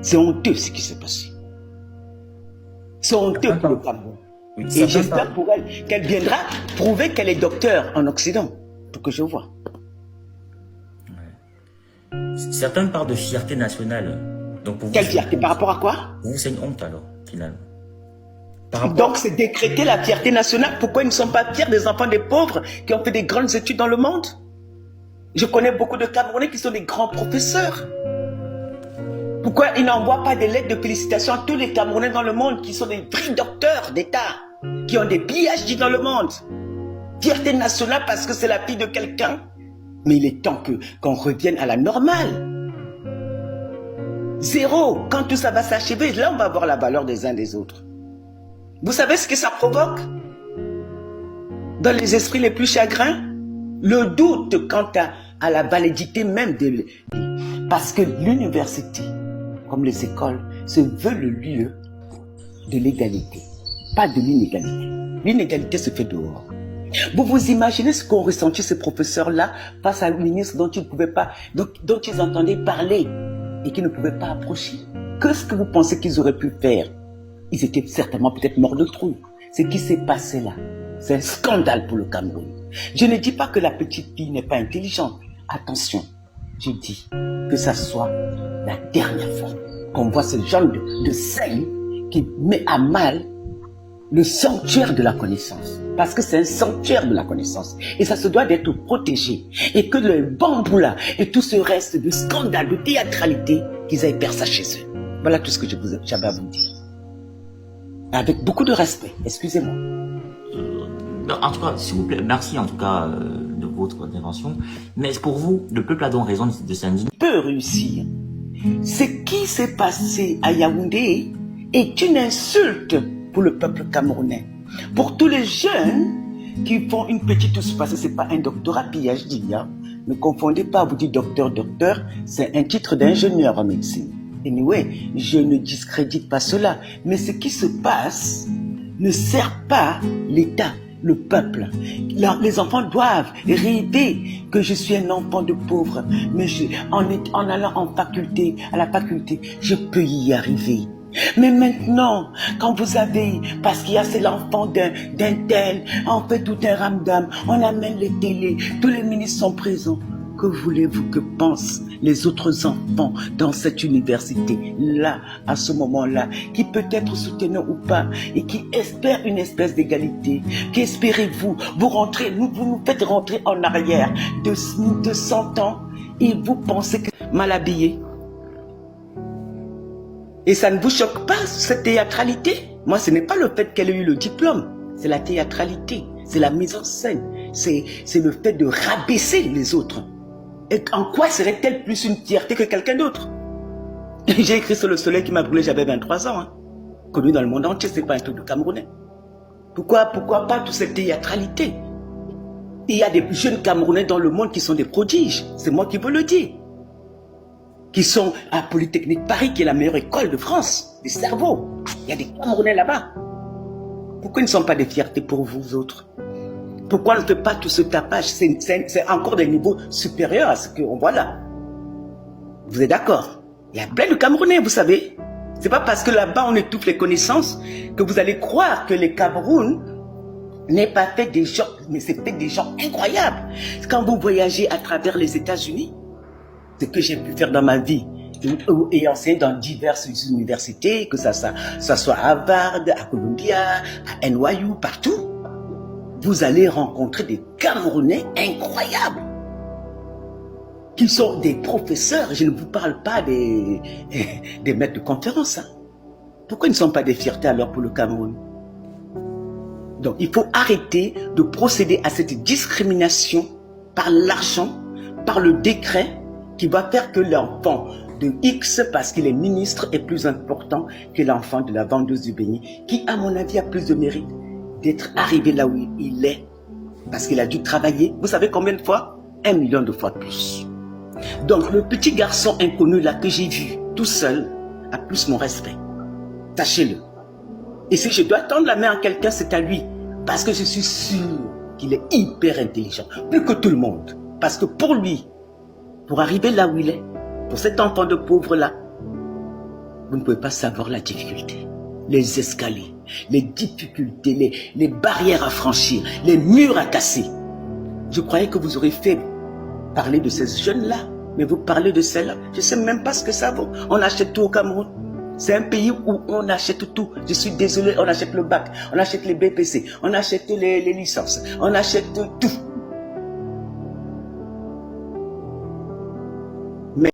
C'est honteux ce qui s'est passé. C'est honteux pour le Cameroun. Oui, et j'espère pour elle qu'elle viendra prouver qu'elle est docteur en Occident, pour que je vois. Ouais. Certains parlent de fierté nationale. Donc pour vous, quelle fierté? Par rapport à quoi? Pour vous, c'est une honte alors, finalement. Donc c'est décréter la fierté nationale. Pourquoi ils ne sont pas fiers des enfants des pauvres qui ont fait des grandes études dans le monde? Je connais beaucoup de Camerounais qui sont des grands professeurs. Pourquoi ils n'envoient pas des lettres de félicitations à tous les Camerounais dans le monde qui sont des vrais docteurs d'État, qui ont des PhD dans le monde? Fierté nationale parce que c'est la fille de quelqu'un. Mais il est temps qu'on revienne à la normale. Zéro. Quand tout ça va s'achever, là on va voir la valeur des uns des autres. Vous savez ce que ça provoque dans les esprits les plus chagrins? Le doute quant à la validité même parce que l'université, comme les écoles, se veut le lieu de l'égalité, pas de l'inégalité. L'inégalité se fait dehors. Vous vous imaginez ce qu'ont ressenti ces professeurs-là face à un ministre dont ils ne pouvaient pas, dont ils entendaient parler et qui ne pouvaient pas approcher? Qu'est-ce que vous pensez qu'ils auraient pu faire? Ils étaient certainement peut-être morts de trouille. Ce qui s'est passé là, c'est un scandale pour le Cameroun. Je ne dis pas que la petite fille n'est pas intelligente. Attention, je dis que ça soit la dernière fois qu'on voit ce genre de scène qui met à mal le sanctuaire de la connaissance. Parce que c'est un sanctuaire de la connaissance. Et ça se doit d'être protégé. Et que le bambou là et tout ce reste de scandale, de théâtralité, qu'ils aillent faire ça chez eux. Voilà tout ce que j'avais à vous dire. Avec beaucoup de respect, excusez-moi. En tout cas, s'il vous plaît, merci en tout cas de votre intervention. Mais pour vous, le peuple a donc raison de s'indigner. Peut réussir. Ce qui s'est passé à Yaoundé est une insulte pour le peuple camerounais. Pour tous les jeunes qui font une petite ousse, parce que ce n'est pas un doctorat PhD. Hein. Ne confondez pas, vous dites docteur, c'est un titre d'ingénieur en médecine. Anyway, je ne discrédite pas cela. Mais ce qui se passe ne sert pas l'État, le peuple. Les enfants doivent rêver que je suis un enfant de pauvre. Mais en allant à la faculté, je peux y arriver. Mais maintenant, quand vous avez, parce qu'il y a c'est l'enfant d'un tel, on fait tout un ramdam, on amène les télés, tous les ministres sont présents. Que voulez-vous que pensent les autres enfants dans cette université-là, à ce moment-là, qui peut être soutenant ou pas, et qui espèrent une espèce d'égalité? Qu'espérez-vous? Vous nous faites rentrer en arrière de 100 ans, et vous pensez que mal habillé. Et ça ne vous choque pas, cette théâtralité? Moi, ce n'est pas le fait qu'elle ait eu le diplôme, c'est la théâtralité, c'est la mise en scène, c'est le fait de rabaisser les autres. Et en quoi serait-elle plus une fierté que quelqu'un d'autre? J'ai écrit sur le soleil qui m'a brûlé, j'avais 23 ans. Hein. Connu dans le monde entier, c'est pas un truc de Camerounais. Pourquoi pas toute cette théâtralité? Il y a des jeunes Camerounais dans le monde qui sont des prodiges, c'est moi qui vous le dis. Qui sont à Polytechnique Paris, qui est la meilleure école de France, des cerveaux. Il y a des Camerounais là-bas. Pourquoi ils ne sont pas des fiertés pour vous autres? Pourquoi on ne fait pas tout ce tapage? C'est encore des niveaux supérieurs à ce qu'on voit là. Vous êtes d'accord? Il y a plein de Camerounais, vous savez. C'est pas parce que là-bas on étouffe les connaissances que vous allez croire que les Cameroun n'est pas fait des gens, mais c'est fait des gens incroyables. Quand vous voyagez à travers les États-Unis, ce que j'ai pu faire dans ma vie, et enseigner dans diverses universités, que ça soit à Harvard, à Columbia, à NYU, partout, vous allez rencontrer des Camerounais incroyables, qui sont des professeurs. Je ne vous parle pas des maîtres de conférences. Hein. Pourquoi ils ne sont pas des fiertés alors pour le Cameroun? Donc il faut arrêter de procéder à cette discrimination par l'argent, par le décret, qui va faire que l'enfant de X, parce qu'il est ministre, est plus important que l'enfant de la vendeuse du beignet, qui, à mon avis, a plus de mérite d'être arrivé là où il est, parce qu'il a dû travailler, vous savez combien de fois? 1 million de fois plus. Donc, le petit garçon inconnu là que j'ai vu, tout seul, a plus mon respect. Sachez-le. Et si je dois tendre la main à quelqu'un, c'est à lui, parce que je suis sûr qu'il est hyper intelligent, plus que tout le monde. Parce que pour lui, pour arriver là où il est, pour cet enfant de pauvre là, vous ne pouvez pas savoir la difficulté. Les escaliers, les difficultés, les barrières à franchir, les murs à casser. Je croyais que vous aurez fait parler de ces jeunes-là, mais vous parlez de celles-là. Je ne sais même pas ce que ça vaut. On achète tout au Cameroun. C'est un pays où on achète tout. Je suis désolé, on achète le bac, on achète les BPC, on achète les licences, on achète tout.